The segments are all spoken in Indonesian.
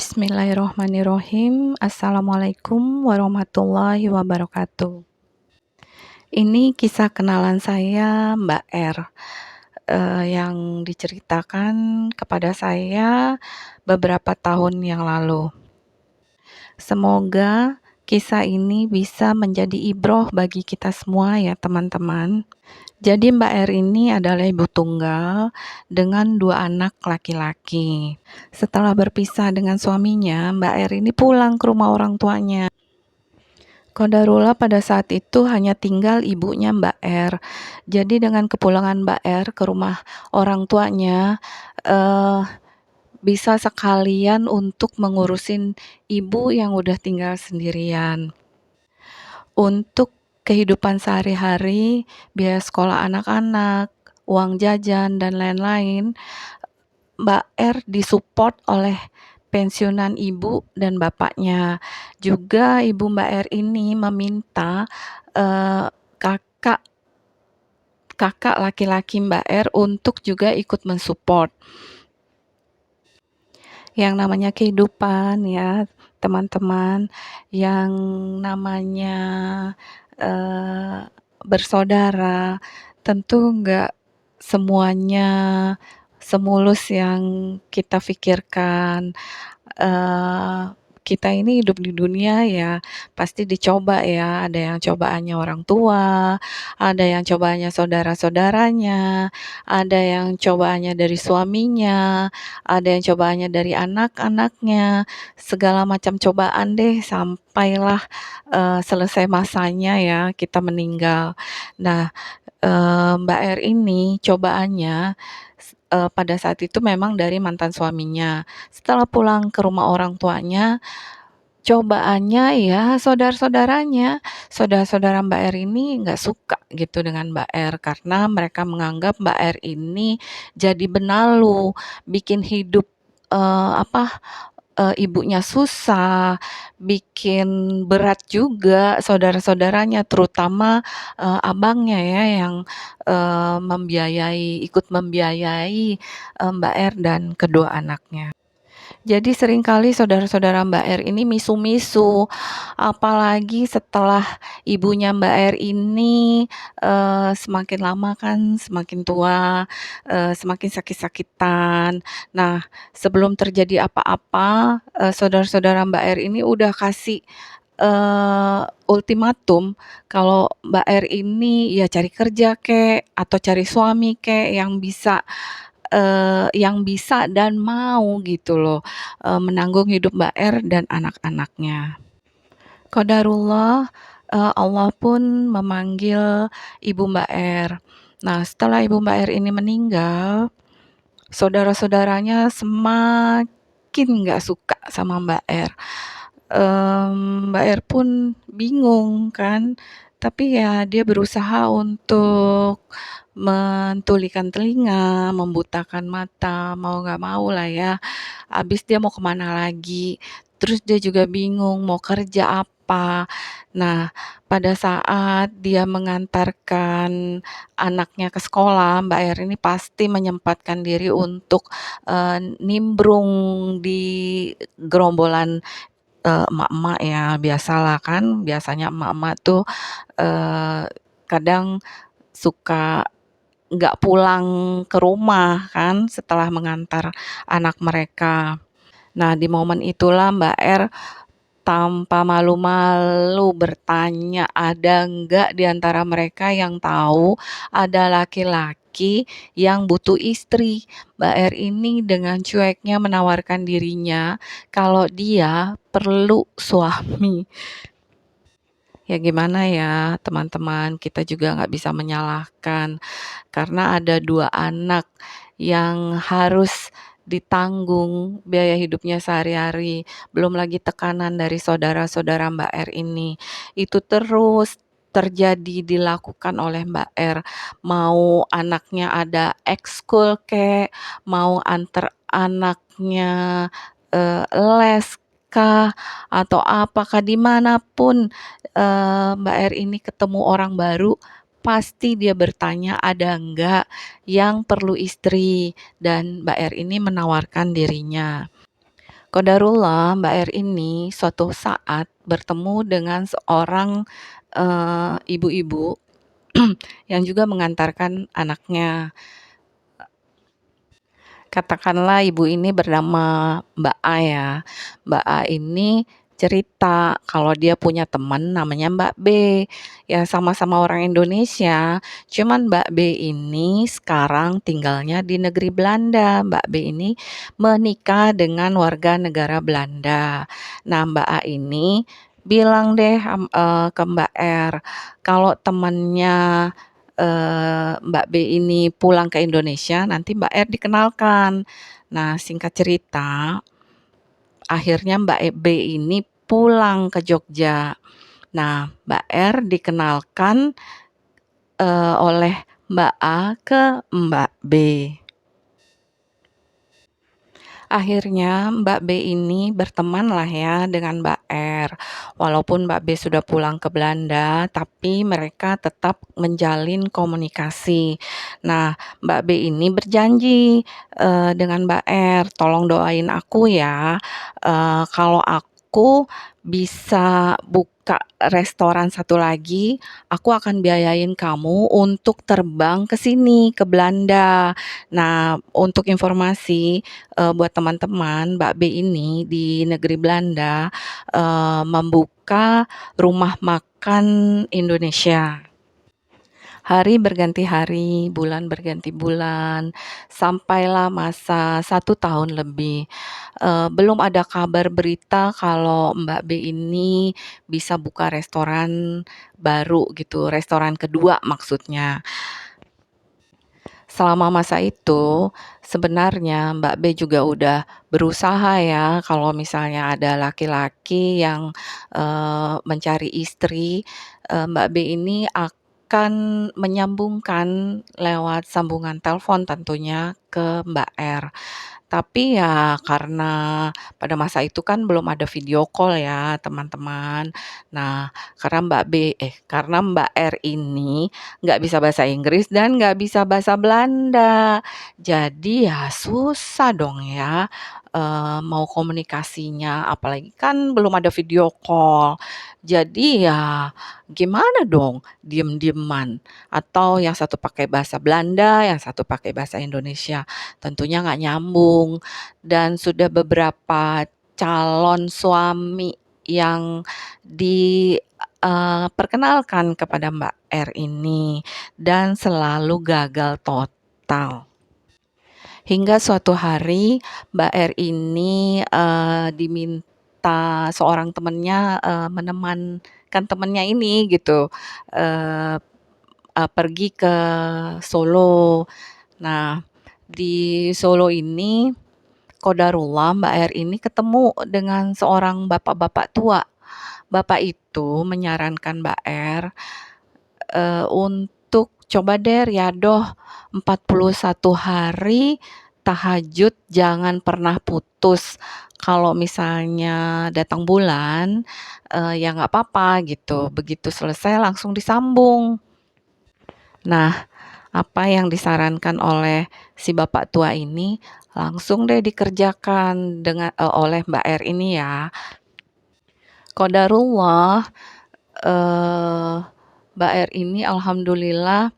Bismillahirrohmanirrohim. Assalamualaikum warahmatullahi wabarakatuh. Ini kisah kenalan saya, Mbak R, yang diceritakan kepada saya beberapa tahun yang lalu. Semoga kisah ini bisa menjadi ibroh bagi kita semua ya teman-teman. Jadi Mbak R ini adalah ibu tunggal dengan 2 anak laki-laki. Setelah berpisah dengan suaminya, Mbak R ini pulang ke rumah orang tuanya. Qadarullah pada saat itu hanya tinggal ibunya Mbak R. Jadi dengan kepulangan Mbak R ke rumah orang tuanya, bisa sekalian untuk mengurusin ibu yang udah tinggal sendirian. Untuk kehidupan sehari-hari, biaya sekolah anak-anak, uang jajan, dan lain-lain, Mbak R disupport oleh pensiunan ibu dan bapaknya. Juga ibu Mbak R ini meminta kakak laki-laki Mbak R untuk juga ikut mensupport. Yang namanya kehidupan ya teman-teman, yang namanya bersaudara, tentu nggak semuanya semulus yang kita pikirkan. Kita ini hidup di dunia ya pasti dicoba ya, ada yang cobaannya orang tua, ada yang cobaannya saudara-saudaranya, ada yang cobaannya dari suaminya, ada yang cobaannya dari anak-anaknya, segala macam cobaan deh sampailah selesai masanya ya kita meninggal. Nah, Mbak R ini cobaannya pada saat itu memang dari mantan suaminya. Setelah pulang ke rumah orang tuanya, cobaannya ya saudara-saudaranya. Saudara-saudara Mbak R ini nggak suka gitu dengan Mbak R karena mereka menganggap Mbak R ini jadi benalu, bikin hidup ibunya susah, bikin berat juga saudara-saudaranya, terutama abangnya ya yang ikut membiayai Mbak R dan kedua anaknya. Jadi seringkali saudara-saudara Mbak R ini misu-misu, apalagi setelah ibunya Mbak R ini semakin lama kan semakin tua, semakin sakit-sakitan. Nah, sebelum terjadi apa-apa, saudara-saudara Mbak R ini udah kasih ultimatum kalau Mbak R ini ya cari kerja kek, atau cari suami kek yang bisa dan mau gitu loh, menanggung hidup Mbak R dan anak-anaknya. Qadarullah, Allah pun memanggil ibu Mbak R. Nah, setelah ibu Mbak R ini meninggal, saudara-saudaranya semakin nggak suka sama Mbak R. Mbak R pun bingung kan, tapi ya dia berusaha untuk mentulikan telinga, membutakan mata, mau nggak mau lah ya. Habis dia mau kemana lagi, terus dia juga bingung mau kerja apa. Nah, pada saat dia mengantarkan anaknya ke sekolah, Mbak R ini pasti menyempatkan diri untuk nimbrung di gerombolan emak-emak ya, biasalah kan, biasanya emak-emak tuh kadang suka nggak pulang ke rumah kan setelah mengantar anak mereka. Nah, di momen itulah Mbak R tanpa malu-malu bertanya, ada nggak di antara mereka yang tahu ada laki-laki yang butuh istri. Mbak R ini dengan cueknya menawarkan dirinya kalau dia perlu suami. Ya gimana ya teman-teman, kita juga nggak bisa menyalahkan karena ada 2 anak yang harus ditanggung biaya hidupnya sehari-hari, belum lagi tekanan dari saudara-saudara Mbak R ini. Itu terus terjadi dilakukan oleh Mbak R, mau anaknya ada ekskul kek, mau antar anaknya les kah, atau apakah dimanapun Mbak R ini ketemu orang baru, pasti dia bertanya ada enggak yang perlu istri dan Mbak R ini menawarkan dirinya. Qadarullah Mbak R ini suatu saat bertemu dengan seorang, ibu-ibu yang juga mengantarkan anaknya. Katakanlah ibu ini bernama Mbak A ya. Mbak A ini cerita kalau dia punya teman namanya Mbak B. Ya sama-sama orang Indonesia, cuman Mbak B ini sekarang tinggalnya di negeri Belanda. Mbak B ini menikah dengan warga negara Belanda. Nah, Mbak A ini bilang deh ke Mbak R, kalau temannya Mbak B ini pulang ke Indonesia, nanti Mbak R dikenalkan. Nah, singkat cerita, akhirnya Mbak B ini pulang ke Jogja. Nah, Mbak R dikenalkan oleh Mbak A ke Mbak B. Akhirnya Mbak B ini berteman lah ya dengan Mbak R. Walaupun Mbak B sudah pulang ke Belanda, tapi mereka tetap menjalin komunikasi. Nah, Mbak B ini berjanji dengan Mbak R, tolong doain aku ya, kalau aku bisa buka restoran satu lagi, aku akan biayain kamu untuk terbang ke sini, ke Belanda. Nah, untuk informasi, buat teman-teman, Mbak B ini di negeri Belanda, membuka rumah makan Indonesia. Hari berganti hari, bulan berganti bulan, sampailah masa 1 tahun lebih. Belum ada kabar berita kalau Mbak B ini bisa buka restoran baru gitu, restoran kedua maksudnya. Selama masa itu, sebenarnya Mbak B juga udah berusaha ya, kalau misalnya ada laki-laki yang, mencari istri, Mbak B ini akan menyambungkan lewat sambungan telepon tentunya ke Mbak R. Tapi ya karena pada masa itu kan belum ada video call ya teman-teman. Nah, karena Mbak R ini nggak bisa bahasa Inggris dan nggak bisa bahasa Belanda. Jadi ya susah dong ya, mau komunikasinya, apalagi kan belum ada video call. Jadi ya gimana dong, diem-dieman, atau yang satu pakai bahasa Belanda, yang satu pakai bahasa Indonesia. Tentunya nggak nyambung, dan sudah beberapa calon suami yang perkenalkan kepada Mbak R ini dan selalu gagal total. Hingga suatu hari Mbak R ini, diminta seorang temannya, menemankan temannya ini gitu, eee pergi ke Solo. Nah, di Solo ini qadarullah Mbak R ini ketemu dengan seorang bapak-bapak tua. Bapak itu menyarankan Mbak R, untuk coba deh riyadoh 41 hari tahajud jangan pernah putus. Kalau misalnya datang bulan, ya nggak apa-apa gitu, begitu selesai langsung disambung. Nah, apa yang disarankan oleh si bapak tua ini, langsung deh dikerjakan oleh Mbak R ini ya. Qadarullah, Mbak R ini alhamdulillah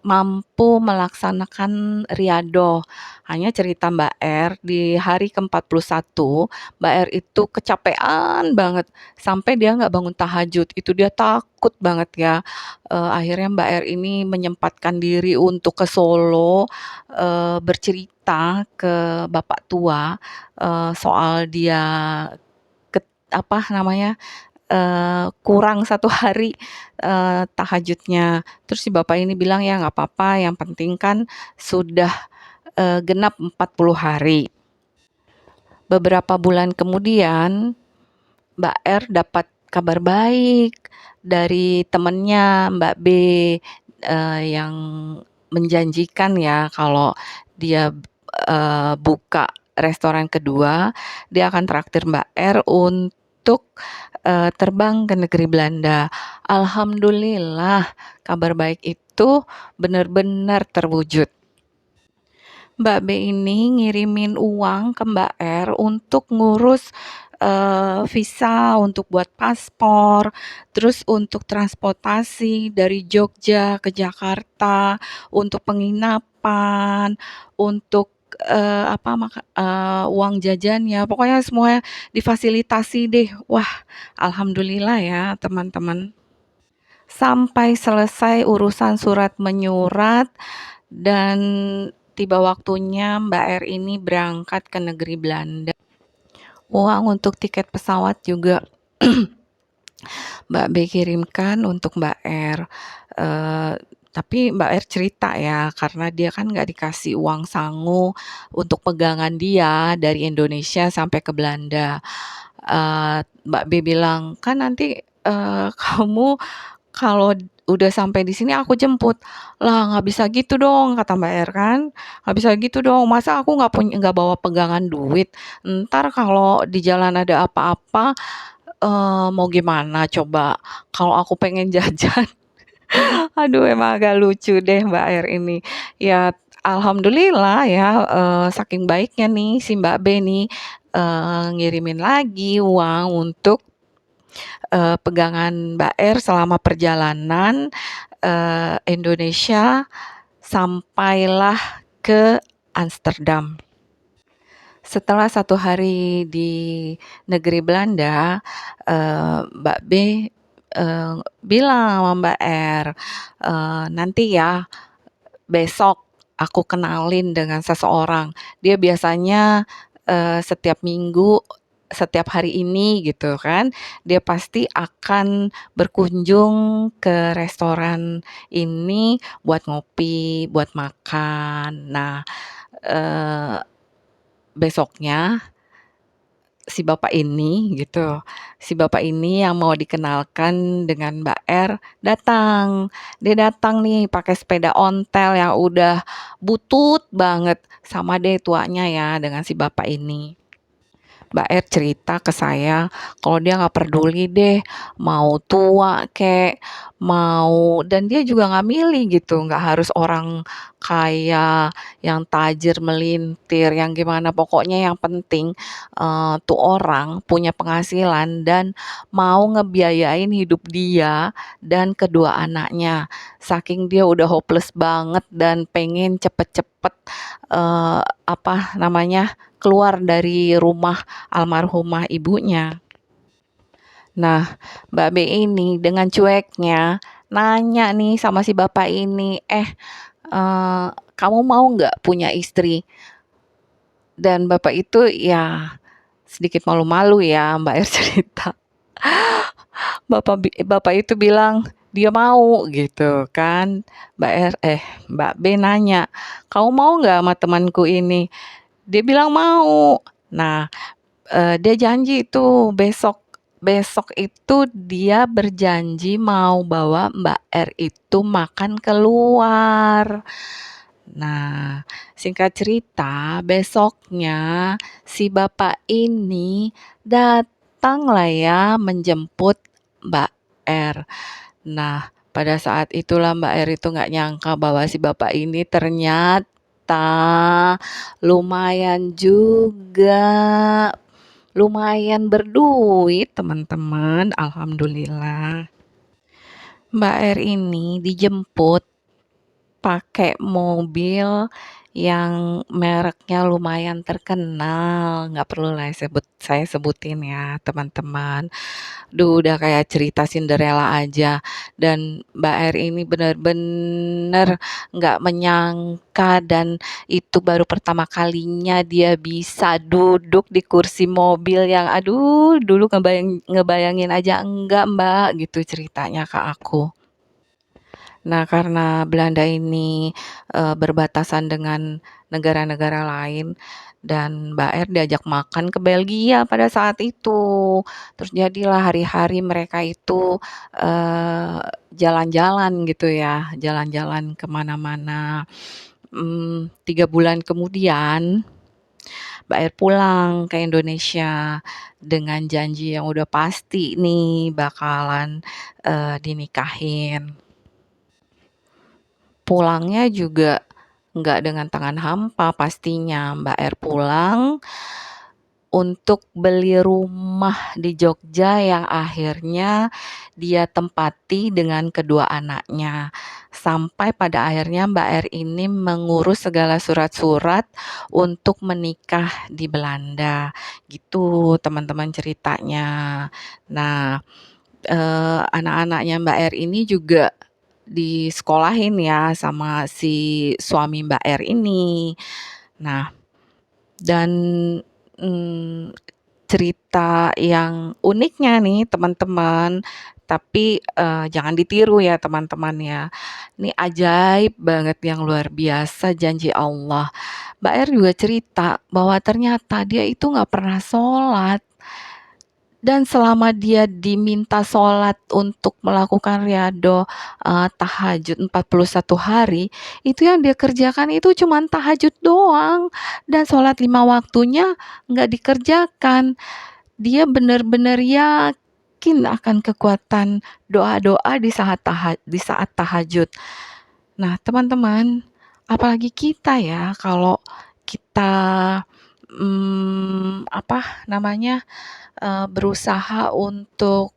mampu melaksanakan riyadoh. Hanya cerita Mbak R, di hari ke-41, Mbak R itu kecapean banget, sampai dia nggak bangun tahajud, itu dia takut banget ya. Akhirnya Mbak R ini menyempatkan diri untuk ke Solo, bercerita ke bapak tua, soal dia apa namanya, kurang 1 hari, tahajudnya. Terus si bapak ini bilang, "Ya nggak apa-apa, yang penting kan sudah, genap 40 hari." Beberapa bulan kemudian, Mbak R dapat kabar baik dari temennya Mbak B, yang menjanjikan ya kalau dia, buka restoran kedua, dia akan traktir Mbak R untuk, terbang ke negeri Belanda. Alhamdulillah kabar baik itu benar-benar terwujud. Mbak B ini ngirimin uang ke Mbak R untuk ngurus, visa, untuk buat paspor, terus untuk transportasi dari Jogja ke Jakarta, untuk penginapan, untuk, uang jajannya, pokoknya semuanya difasilitasi deh. Wah, alhamdulillah ya teman-teman. Sampai selesai urusan surat menyurat dan tiba waktunya Mbak R ini berangkat ke negeri Belanda. Uang untuk tiket pesawat juga Mbak B kirimkan untuk Mbak R. Eee, tapi Mbak R cerita ya, karena dia kan nggak dikasih uang sangu untuk pegangan dia dari Indonesia sampai ke Belanda. Mbak B bilang, "Kan nanti, kamu kalau udah sampai di sini aku jemput." "Lah nggak bisa gitu dong," kata Mbak R kan, "nggak bisa gitu dong, masa aku nggak bawa pegangan duit, entar kalau di jalan ada apa-apa, mau gimana coba? Kalau aku pengen jajan." Aduh emang agak lucu deh Mbak R ini. Ya alhamdulillah ya, saking baiknya nih si Mbak B nih, ngirimin lagi uang untuk, pegangan Mbak R selama perjalanan, Indonesia sampailah ke Amsterdam. Setelah 1 hari di negeri Belanda, Mbak B, bilang sama Mbak R, "Nanti ya besok aku kenalin dengan seseorang. Dia biasanya, setiap minggu, setiap hari ini," gitu kan, "dia pasti akan berkunjung ke restoran ini buat ngopi, buat makan." Nah, eee besoknya si bapak ini yang mau dikenalkan dengan Mbak R datang. Dia datang nih pakai sepeda ontel yang udah butut banget, sama deh tuanya ya dengan si bapak ini. Mbak R cerita ke saya kalau dia nggak peduli deh mau tua kek, mau dan dia juga nggak milih gitu, nggak harus orang kaya, yang tajir melintir, yang gimana, pokoknya yang penting, tuh orang punya penghasilan dan mau ngebiayain hidup dia dan kedua anaknya. Saking dia udah hopeless banget dan pengen cepet-cepet, keluar dari rumah almarhumah ibunya. Nah, Mbak B ini dengan cueknya nanya nih sama si bapak ini, kamu mau nggak punya istri?" Dan bapak itu ya sedikit malu-malu ya Mbak R cerita. Bapak itu bilang dia mau gitu kan. Mbak B nanya, "Kamu mau nggak sama temanku ini?" Dia bilang mau. Nah, dia janji itu besok besok itu dia berjanji mau bawa Mbak R itu makan keluar. Nah, singkat cerita besoknya si bapak ini datanglah ya menjemput Mbak R. Nah, pada saat itulah Mbak R itu nggak nyangka bahwa si bapak ini ternyata lumayan juga. Lumayan berduit teman-teman, alhamdulillah. Mbak R ini dijemput pakai mobil yang mereknya lumayan terkenal, nggak perlu lah saya sebutin ya teman-teman. Duh, udah kayak cerita Cinderella aja. Dan Mbak R ini bener-bener nggak menyangka dan itu baru pertama kalinya dia bisa duduk di kursi mobil yang aduh dulu ngebayangin aja enggak Mbak gitu ceritanya ke aku. Nah, karena Belanda ini, berbatasan dengan negara-negara lain dan Mbak R diajak makan ke Belgia pada saat itu. Terus jadilah hari-hari mereka itu, jalan-jalan gitu ya, jalan-jalan ke mana-mana. 3 bulan kemudian Mbak R pulang ke Indonesia dengan janji yang udah pasti nih bakalan, dinikahin. Pulangnya juga nggak dengan tangan hampa pastinya. Mbak R pulang untuk beli rumah di Jogja yang akhirnya dia tempati dengan kedua anaknya. Sampai pada akhirnya Mbak R ini mengurus segala surat-surat untuk menikah di Belanda. Gitu teman-teman ceritanya. Nah, anak-anaknya Mbak R ini juga disekolahin ya sama si suami Mbak R ini. Nah, dan, mmm, cerita yang uniknya nih teman-teman, tapi, jangan ditiru ya teman-teman ya. Ini ajaib banget yang luar biasa janji Allah. Mbak R juga cerita bahwa ternyata dia itu nggak pernah sholat. Dan selama dia diminta sholat untuk melakukan riyadhah, tahajud 41 hari, itu yang dia kerjakan itu cuman tahajud doang, dan sholat 5 waktunya nggak dikerjakan. Dia benar-benar yakin akan kekuatan doa-doa di saat tahajud. Nah, teman-teman, apalagi kita ya, kalau kita, apa namanya, berusaha untuk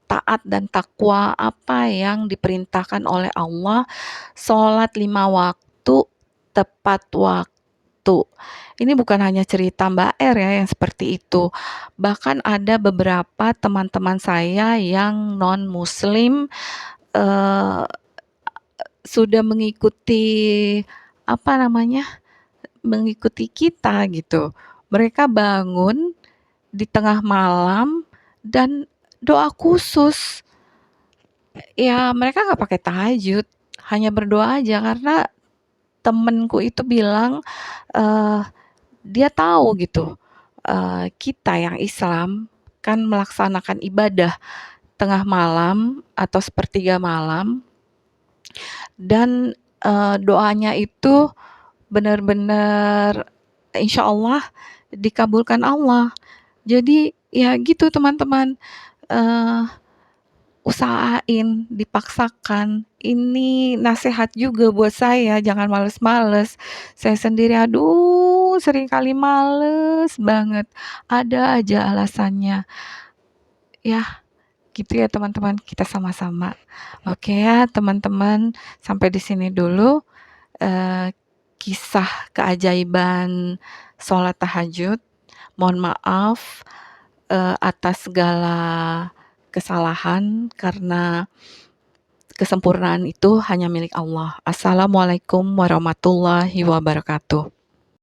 taat dan takwa apa yang diperintahkan oleh Allah, sholat 5 waktu, tepat waktu. Ini bukan hanya cerita Mbak R ya yang seperti itu. Bahkan ada beberapa teman-teman saya yang non-muslim, eee, sudah mengikuti, apa namanya, mengikuti kita gitu. Mereka bangun di tengah malam dan doa khusus. Ya mereka nggak pakai tahajud, hanya berdoa aja karena temenku itu bilang, eee, dia tahu gitu, kita yang Islam kan melaksanakan ibadah tengah malam atau sepertiga malam dan, doanya itu benar-benar insyaallah dikabulkan Allah. Jadi ya gitu teman-teman, eee, usahain, dipaksakan. Ini nasihat juga buat saya, jangan males-males. Saya sendiri aduh seringkali males banget, ada aja alasannya. Ya gitu ya teman-teman, kita sama-sama. Oke ya teman-teman, sampai di sini dulu, eee, kisah keajaiban sholat tahajud. Mohon maaf, atas segala kesalahan karena kesempurnaan itu hanya milik Allah. Assalamualaikum warahmatullahi wabarakatuh.